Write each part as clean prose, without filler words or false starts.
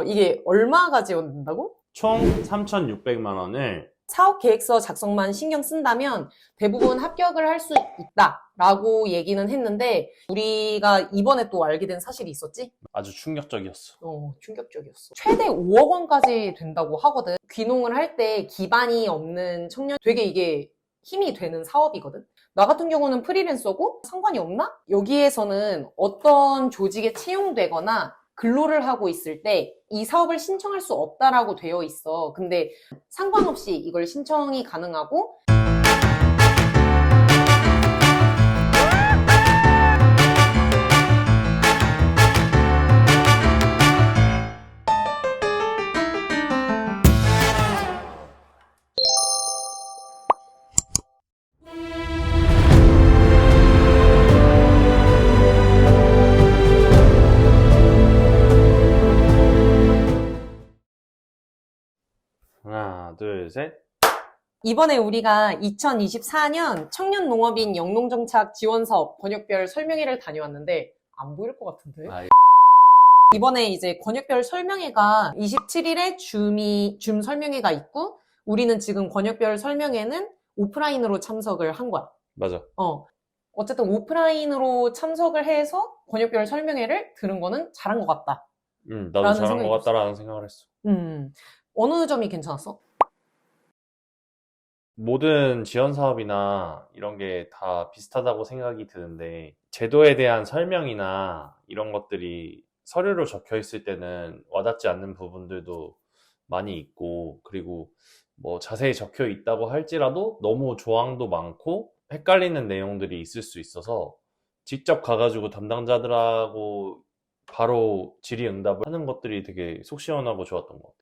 이게 얼마가 지원된다고? 총 3,600만 원을 사업 계획서 작성만 신경 쓴다면 대부분 합격을 할 수 있다라고 얘기는 했는데 우리가 이번에 또 알게 된 사실이 있었지? 아주 충격적이었어. 충격적이었어. 최대 5억 원까지 된다고 하거든. 귀농을 할 때 기반이 없는 청년 되게 이게 힘이 되는 사업이거든. 나 같은 경우는 프리랜서고 상관이 없나? 여기에서는 어떤 조직에 채용되거나 근로를 하고 있을 때 이 사업을 신청할 수 없다라고 되어 있어. 근데 상관없이 이걸 신청이 가능하고 하나, 둘, 셋. 이번에 우리가 2024년 청년농업인 영농정착 지원사업 권역별 설명회를 다녀왔는데 안 보일 것 같은데? 이번에 이제 권역별 설명회가 27일에 줌 설명회가 있고 우리는 지금 권역별 설명회는 오프라인으로 참석을 한 거야. 맞아. 어쨌든 오프라인으로 참석을 해서 권역별 설명회를 들은 거는 잘한 것 같다. 나도 라는 잘한 생각이 것 같다라는 생각을 했어. 어느 점이 괜찮았어? 모든 지원 사업이나 이런 게 다 비슷하다고 생각이 드는데, 제도에 대한 설명이나 이런 것들이 서류로 적혀 있을 때는 와닿지 않는 부분들도 많이 있고, 그리고 뭐 자세히 적혀 있다고 할지라도 너무 조항도 많고 헷갈리는 내용들이 있을 수 있어서 직접 가가지고 담당자들하고 바로 질의응답을 하는 것들이 되게 속 시원하고 좋았던 것 같아.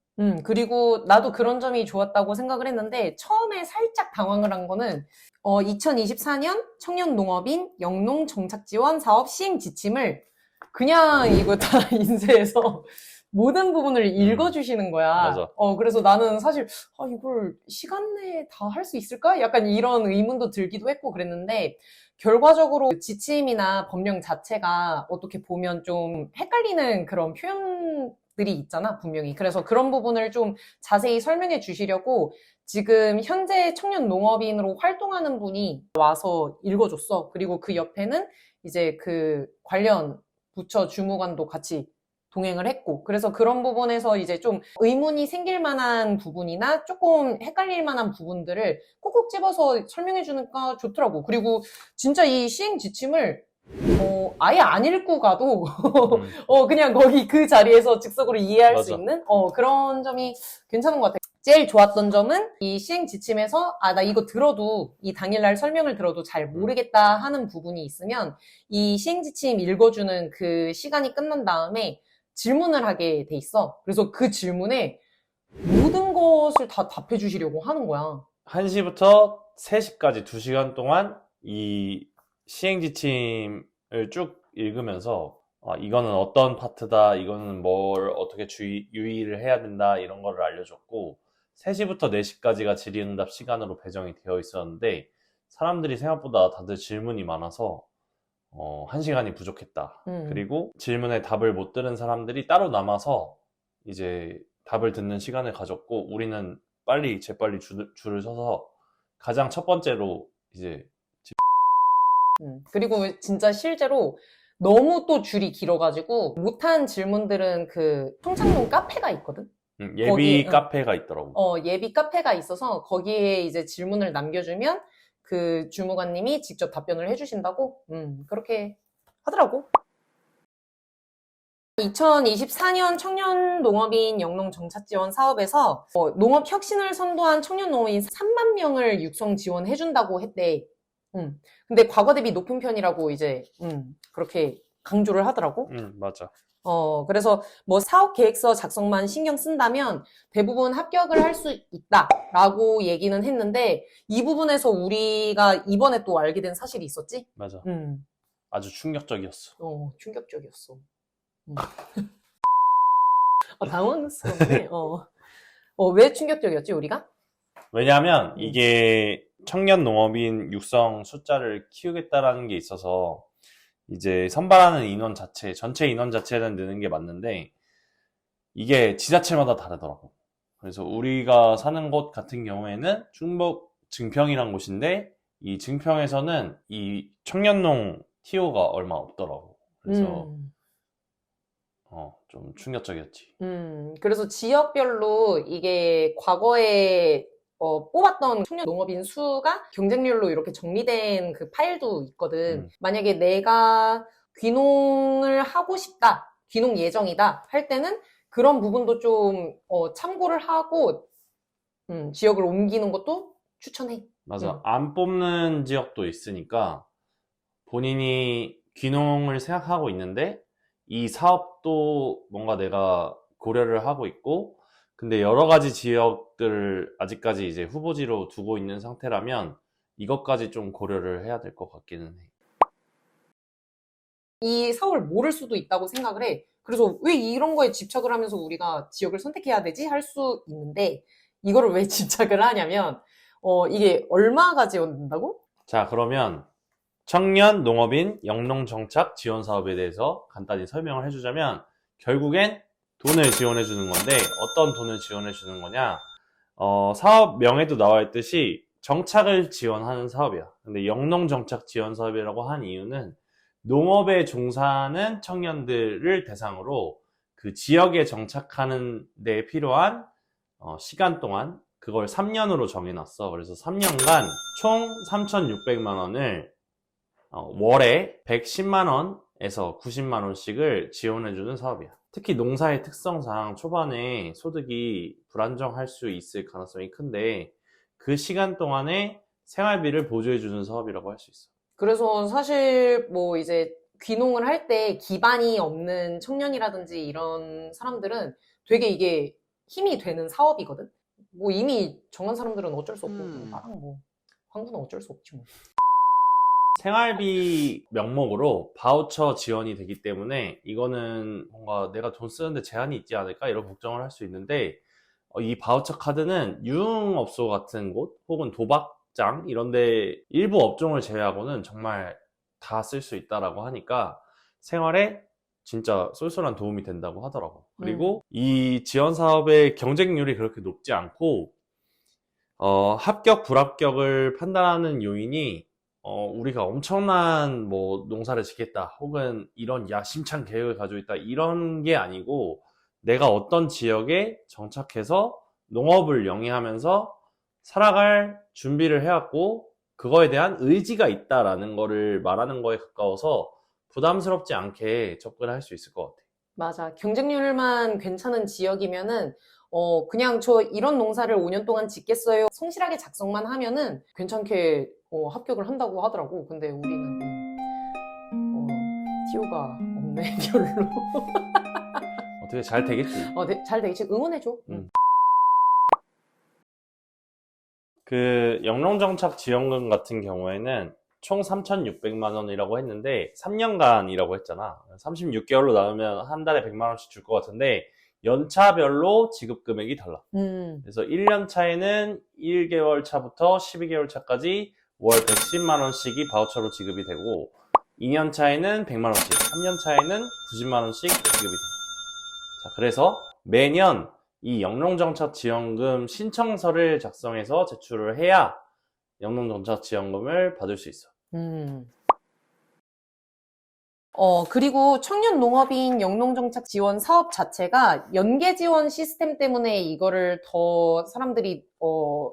그리고 나도 그런 점이 좋았다고 생각을 했는데 처음에 살짝 당황을 한 거는 2024년 청년농업인 영농정착지원 사업 시행 지침을 그냥 이거 다 인쇄해서 모든 부분을 읽어주시는 거야. 맞아. 그래서 나는 사실 이걸 시간 내에 다 할 수 있을까? 약간 이런 의문도 들기도 했고 그랬는데 결과적으로 지침이나 법령 자체가 어떻게 보면 좀 헷갈리는 그런 표현들이 있잖아, 분명히. 그래서 그런 부분을 좀 자세히 설명해 주시려고 지금 현재 청년 농업인으로 활동하는 분이 와서 읽어줬어. 그리고 그 옆에는 이제 그 관련 부처 주무관도 같이 동행을 했고, 그래서 그런 부분에서 이제 좀 의문이 생길 만한 부분이나 조금 헷갈릴 만한 부분들을 콕콕 집어서 설명해 주니까 좋더라고. 그리고 진짜 이 시행 지침을 아예 안 읽고 가도 그냥 거기 그 자리에서 즉석으로 이해할 수 맞아. 있는 그런 점이 괜찮은 것 같아. 제일 좋았던 점은 이 시행 지침에서 나 이거 들어도 이 당일날 설명을 들어도 잘 모르겠다 하는 부분이 있으면 이 시행 지침 읽어주는 그 시간이 끝난 다음에 질문을 하게 돼 있어. 그래서 그 질문에 모든 것을 다 답해 주시려고 하는 거야. 1시부터 3시까지 2시간 동안 이 시행 지침을 쭉 읽으면서 이거는 어떤 파트다, 이거는 뭘 어떻게 유의를 해야 된다, 이런 거를 알려줬고, 3시부터 4시까지가 질의응답 시간으로 배정이 되어 있었는데 사람들이 생각보다 다들 질문이 많아서 1시간이 부족했다. 그리고 질문에 답을 못 들은 사람들이 따로 남아서 이제 답을 듣는 시간을 가졌고, 우리는 재빨리 줄을 서서 가장 첫 번째로 이제 그리고 진짜 실제로 너무 또 줄이 길어가지고 못한 질문들은 그 청창동 카페가 있거든? 예비 거기, 카페가 있더라고. 예비 카페가 있어서 거기에 이제 질문을 남겨주면 그 주무관님이 직접 답변을 해주신다고? 그렇게 하더라고. 2024년 청년농업인 영농정착지원 사업에서 농업 혁신을 선도한 청년농업인 3만 명을 육성 지원해준다고 했대. 근데 과거 대비 높은 편이라고 이제 그렇게 강조를 하더라고. 맞아. 그래서 뭐 사업 계획서 작성만 신경 쓴다면 대부분 합격을 할 수 있다라고 얘기는 했는데 이 부분에서 우리가 이번에 또 알게 된 사실이 있었지? 맞아. 아주 충격적이었어. 충격적이었어. 당황스럽네. 왜 충격적이었지, 우리가? 왜냐하면 이게 청년 농업인 육성 숫자를 키우겠다라는 게 있어서 이제 선발하는 인원 자체, 전체 인원 자체는 느는 게 맞는데 이게 지자체마다 다르더라고. 그래서 우리가 사는 곳 같은 경우에는 충북 증평이란 곳인데 이 증평에서는 이 청년농 TO가 얼마 없더라고. 그래서 좀 충격적이었지. 그래서 지역별로 이게 과거에 뽑았던 청년 농업인 수가 경쟁률로 이렇게 정리된 그 파일도 있거든. 만약에 내가 귀농을 하고 싶다, 귀농 예정이다 할 때는 그런 부분도 좀 참고를 하고 지역을 옮기는 것도 추천해. 맞아. 안 뽑는 지역도 있으니까 본인이 귀농을 생각하고 있는데 이 사업도 뭔가 내가 고려를 하고 있고 근데 여러 가지 지역들을 아직까지 이제 후보지로 두고 있는 상태라면 이것까지 좀 고려를 해야 될 것 같기는 해. 이 사업을 모를 수도 있다고 생각을 해. 그래서 왜 이런 거에 집착을 하면서 우리가 지역을 선택해야 되지? 할 수 있는데 이거를 왜 집착을 하냐면 이게 얼마가 지원된다고? 자, 그러면 청년 농업인 영농 정착 지원 사업에 대해서 간단히 설명을 해주자면 결국엔 돈을 지원해 주는 건데 어떤 돈을 지원해 주는 거냐? 사업명에도 나와 있듯이 정착을 지원하는 사업이야. 근데 영농 정착 지원 사업이라고 한 이유는 농업에 종사하는 청년들을 대상으로 그 지역에 정착하는 데 필요한 시간 동안 그걸 3년으로 정해놨어. 그래서 3년간 총 3,600만 원을 월에 110만 원에서 90만 원씩을 지원해주는 사업이야. 특히 농사의 특성상 초반에 소득이 불안정할 수 있을 가능성이 큰데 그 시간 동안에 생활비를 보조해주는 사업이라고 할 수 있어. 그래서 사실 뭐 이제 귀농을 할 때 기반이 없는 청년이라든지 이런 사람들은 되게 이게 힘이 되는 사업이거든. 뭐 이미 정한 사람들은 어쩔 수 없고 나랑 뭐 황구는 어쩔 수 없지 뭐. 생활비 명목으로 바우처 지원이 되기 때문에 이거는 뭔가 내가 돈 쓰는데 제한이 있지 않을까 이런 걱정을 할 수 있는데 이 바우처 카드는 유흥업소 같은 곳 혹은 도박장 이런데 일부 업종을 제외하고는 정말 다 쓸 수 있다라고 하니까 생활에 진짜 쏠쏠한 도움이 된다고 하더라고. 그리고 이 지원 사업의 경쟁률이 그렇게 높지 않고 합격 불합격을 판단하는 요인이 우리가 엄청난 뭐 농사를 짓겠다 혹은 이런 야심찬 계획을 가지고 있다 이런 게 아니고 내가 어떤 지역에 정착해서 농업을 영위하면서 살아갈 준비를 해왔고 그거에 대한 의지가 있다라는 거를 말하는 거에 가까워서 부담스럽지 않게 접근할 수 있을 것 같아. 맞아. 경쟁률만 괜찮은 지역이면은 그냥 저 이런 농사를 5년 동안 짓겠어요. 성실하게 작성만 하면은 괜찮게 합격을 한다고 하더라고. 근데 우리는 티오가 없네, 별로. 어떻게 잘 되겠지? 잘 되겠지. 응원해줘. 그 영농정착 지원금 같은 경우에는 총 3,600만 원이라고 했는데 3년간이라고 했잖아. 36개월로 나누면 한 달에 100만 원씩 줄 것 같은데 연차별로 지급 금액이 달라. 그래서 1년 차에는 1개월 차부터 12개월 차까지 월 110만 원씩이 바우처로 지급이 되고 2년 차에는 100만 원씩, 3년 차에는 90만 원씩 지급이 돼. 자, 그래서 매년 이 영농정착 지원금 신청서를 작성해서 제출을 해야 영농정착 지원금을 받을 수 있어. 그리고 청년 농업인 영농정착 지원 사업 자체가 연계 지원 시스템 때문에 이거를 더 사람들이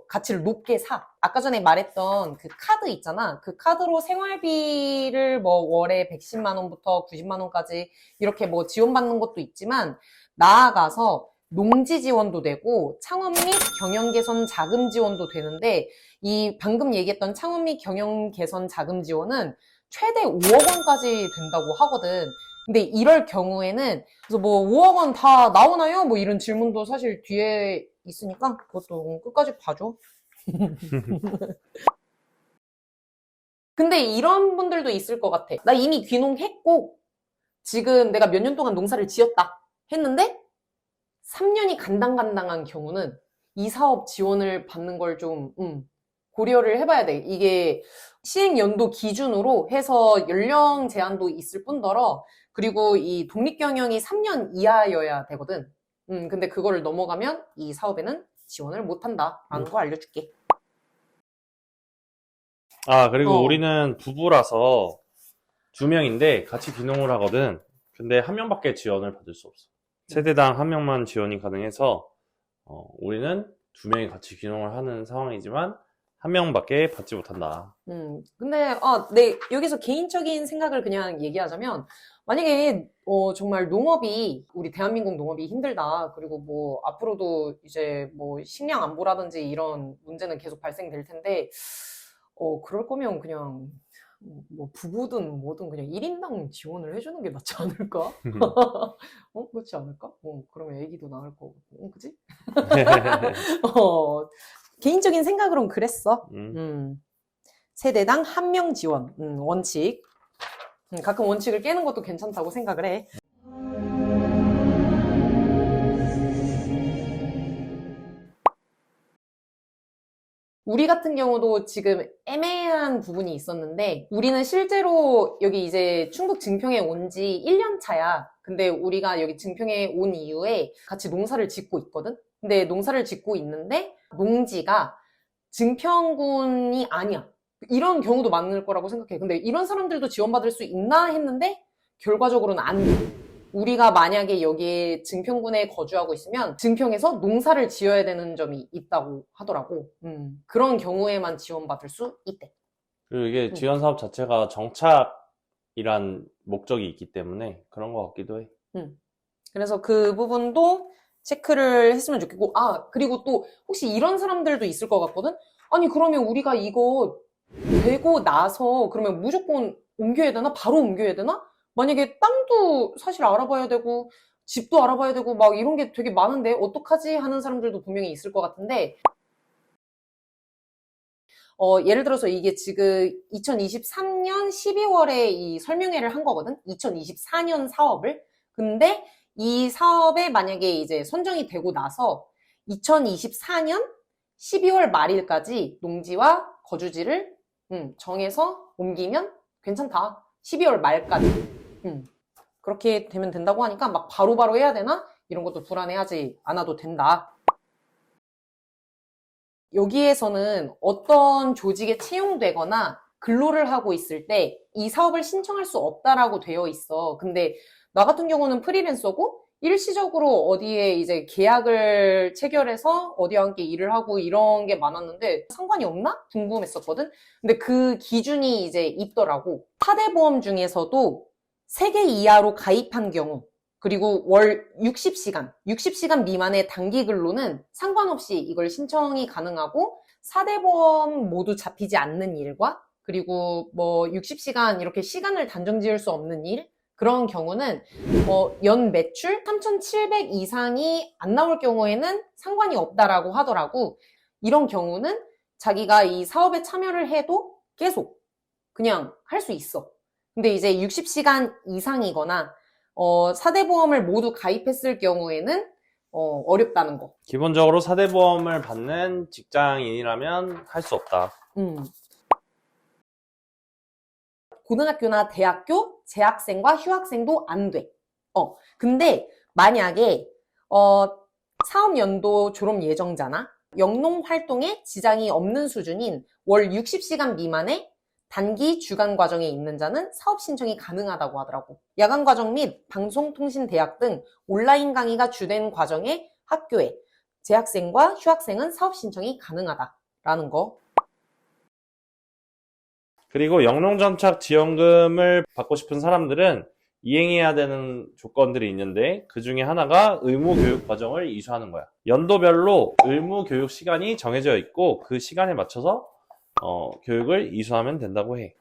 가치를 높게 사. 아까 전에 말했던 그 카드 있잖아. 그 카드로 생활비를 뭐 월에 110만 원부터 90만 원까지 이렇게 뭐 지원받는 것도 있지만 나아가서 농지 지원도 되고 창업 및 경영 개선 자금 지원도 되는데 이 방금 얘기했던 창업 및 경영 개선 자금 지원은 최대 5억 원까지 된다고 하거든. 근데 이럴 경우에는 그래서 뭐 5억 원 다 나오나요? 뭐 이런 질문도 사실 뒤에 있으니까 그것도 끝까지 봐줘. 근데 이런 분들도 있을 것 같아. 나 이미 귀농했고 지금 내가 몇 년 동안 농사를 지었다 했는데 3년이 간당간당한 경우는 이 사업 지원을 받는 걸 좀 고려를 해봐야 돼. 이게 시행 연도 기준으로 해서 연령 제한도 있을 뿐더러 그리고 이 독립경영이 3년 이하여야 되거든. 근데 그거를 넘어가면 이 사업에는 지원을 못한다라는 거 알려줄게. 그리고 어. 우리는 부부라서 2명인데 같이 귀농을 하거든. 근데 1명밖에 지원을 받을 수 없어. 세대당 1명만 지원이 가능해서 우리는 2명이 같이 귀농을 하는 상황이지만 1명밖에 받지 못한다. 근데, 내, 여기서 개인적인 생각을 그냥 얘기하자면, 만약에, 정말 농업이, 우리 대한민국 농업이 힘들다. 그리고 뭐, 앞으로도 이제 뭐, 식량 안보라든지 이런 문제는 계속 발생될 텐데, 그럴 거면 그냥, 뭐, 부부든 뭐든 그냥 1인당 지원을 해주는 게 낫지 않을까? 그렇지 않을까? 그러면 애기도 나을 거고. 그지? 개인적인 생각으로는 그랬어. 세대당 1명 지원, 원칙. 가끔 원칙을 깨는 것도 괜찮다고 생각을 해. 우리 같은 경우도 지금 애매한 부분이 있었는데, 우리는 실제로 여기 이제 충북 증평에 온 지 1년 차야. 근데 우리가 여기 증평에 온 이후에 같이 농사를 짓고 있거든? 근데 농사를 짓고 있는데, 농지가 증평군이 아니야. 이런 경우도 많을 거라고 생각해. 근데 이런 사람들도 지원받을 수 있나 했는데, 결과적으로는 안 돼. 우리가 만약에 여기에 증평군에 거주하고 있으면 증평에서 농사를 지어야 되는 점이 있다고 하더라고. 그런 경우에만 지원받을 수 있대. 그리고 이게 지원 사업 자체가 정착이란 목적이 있기 때문에 그런 것 같기도 해. 그래서 그 부분도 체크를 했으면 좋겠고, 그리고 또 혹시 이런 사람들도 있을 것 같거든? 아니, 그러면 우리가 이거 되고 나서 그러면 무조건 옮겨야 되나? 바로 옮겨야 되나? 만약에 땅도 사실 알아봐야 되고, 집도 알아봐야 되고, 막 이런 게 되게 많은데, 어떡하지? 하는 사람들도 분명히 있을 것 같은데, 예를 들어서 이게 지금 2023년 12월에 이 설명회를 한 거거든? 2024년 사업을. 근데 이 사업에 만약에 이제 선정이 되고 나서 2024년 12월 말일까지 농지와 거주지를 정해서 옮기면 괜찮다. 12월 말까지. 그렇게 되면 된다고 하니까 막 바로바로 해야 되나? 이런 것도 불안해하지 않아도 된다. 여기에서는 어떤 조직에 채용되거나 근로를 하고 있을 때 이 사업을 신청할 수 없다라고 되어 있어. 근데 나 같은 경우는 프리랜서고 일시적으로 어디에 이제 계약을 체결해서 어디와 함께 일을 하고 이런 게 많았는데 상관이 없나? 궁금했었거든? 근데 그 기준이 이제 있더라고. 4대 보험 중에서도 3개 이하로 가입한 경우 그리고 월 60시간 미만의 단기 근로는 상관없이 이걸 신청이 가능하고 4대 보험 모두 잡히지 않는 일과 그리고 뭐 60시간 이렇게 시간을 단정 지을 수 없는 일 그런 경우는 연 매출 3,700 이상이 안 나올 경우에는 상관이 없다라고 하더라고. 이런 경우는 자기가 이 사업에 참여를 해도 계속 그냥 할 수 있어. 근데 이제 60시간 이상이거나 4대 보험을 모두 가입했을 경우에는 어렵다는 거. 기본적으로 4대 보험을 받는 직장인이라면 할 수 없다. 고등학교나 대학교, 재학생과 휴학생도 안 돼. 근데 만약에 사업연도 졸업 예정자나 영농 활동에 지장이 없는 수준인 월 60시간 미만의 단기 주간 과정에 있는 자는 사업 신청이 가능하다고 하더라고. 야간 과정 및 방송통신대학 등 온라인 강의가 주된 과정의 학교에 재학생과 휴학생은 사업 신청이 가능하다라는 거. 그리고 영농정착 지원금을 받고 싶은 사람들은 이행해야 되는 조건들이 있는데 그 중에 하나가 의무 교육 과정을 이수하는 거야. 연도별로 의무 교육 시간이 정해져 있고 그 시간에 맞춰서 교육을 이수하면 된다고 해.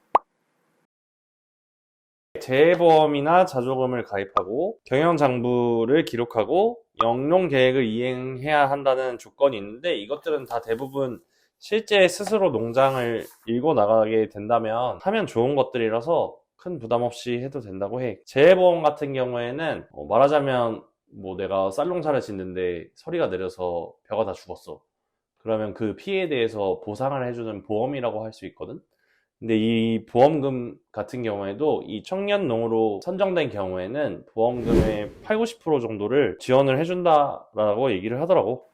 재보험이나 자조금을 가입하고 경영장부를 기록하고 영농 계획을 이행해야 한다는 조건이 있는데 이것들은 다 대부분 실제 스스로 농장을 일궈 나가게 된다면 하면 좋은 것들이라서 큰 부담 없이 해도 된다고 해. 재보험 같은 경우에는 말하자면 뭐 내가 쌀농사를 짓는데 서리가 내려서 벼가 다 죽었어. 그러면 그 피해에 대해서 보상을 해주는 보험이라고 할 수 있거든. 근데 이 보험금 같은 경우에도 이 청년농으로 선정된 경우에는 보험금의 8, 90% 정도를 지원을 해준다라고 얘기를 하더라고.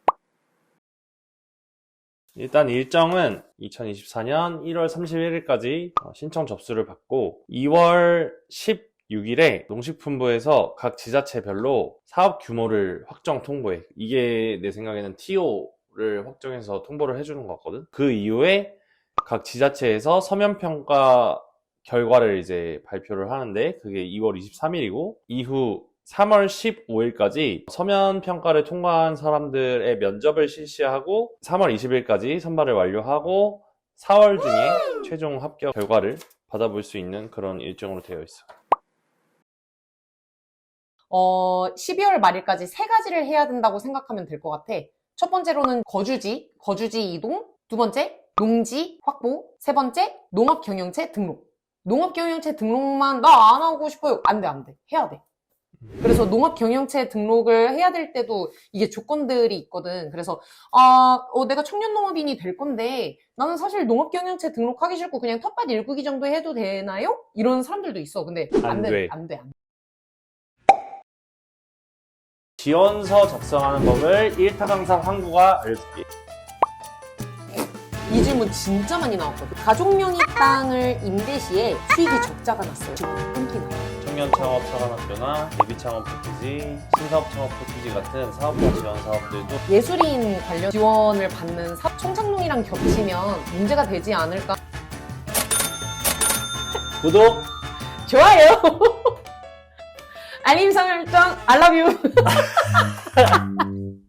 일단 일정은 2024년 1월 31일까지 신청 접수를 받고 2월 16일에 농식품부에서 각 지자체별로 사업 규모를 확정 통보해. 이게 내 생각에는 TO를 확정해서 통보를 해주는 것 같거든. 그 이후에 각 지자체에서 서면평가 결과를 이제 발표를 하는데 그게 2월 23일이고 이후 3월 15일까지 서면평가를 통과한 사람들의 면접을 실시하고 3월 20일까지 선발을 완료하고 4월 중에 최종 합격 결과를 받아볼 수 있는 그런 일정으로 되어 있어. 12월 말일까지 세 가지를 해야 된다고 생각하면 될 것 같아. 첫 번째로는 거주지 이동. 두 번째, 농지 확보. 세 번째, 농업경영체 등록. 농업경영체 등록만 나 안 하고 싶어요. 안 돼. 해야 돼. 그래서 농업경영체 등록을 해야 될 때도 이게 조건들이 있거든. 그래서 내가 청년농업인이 될 건데 나는 사실 농업경영체 등록하기 싫고 그냥 텃밭 일구기 정도 해도 되나요? 이런 사람들도 있어. 근데 안 돼. 안 돼. 지원서 작성하는 법을 1타 강사 황구가 알려줄게. 이 질문 진짜 많이 나왔거든. 가족명의 땅을 임대 시에 수익이 적자가 났어요. 지금 끊기나. 청년창업사관학교나 예비창업 패키지, 신사업창업 패키지 같은 사업자 지원 사업들도 예술인 관련 지원을 받는 청장농이랑 겹치면 문제가 되지 않을까? 구독! 좋아요! 알림 설정, I love you!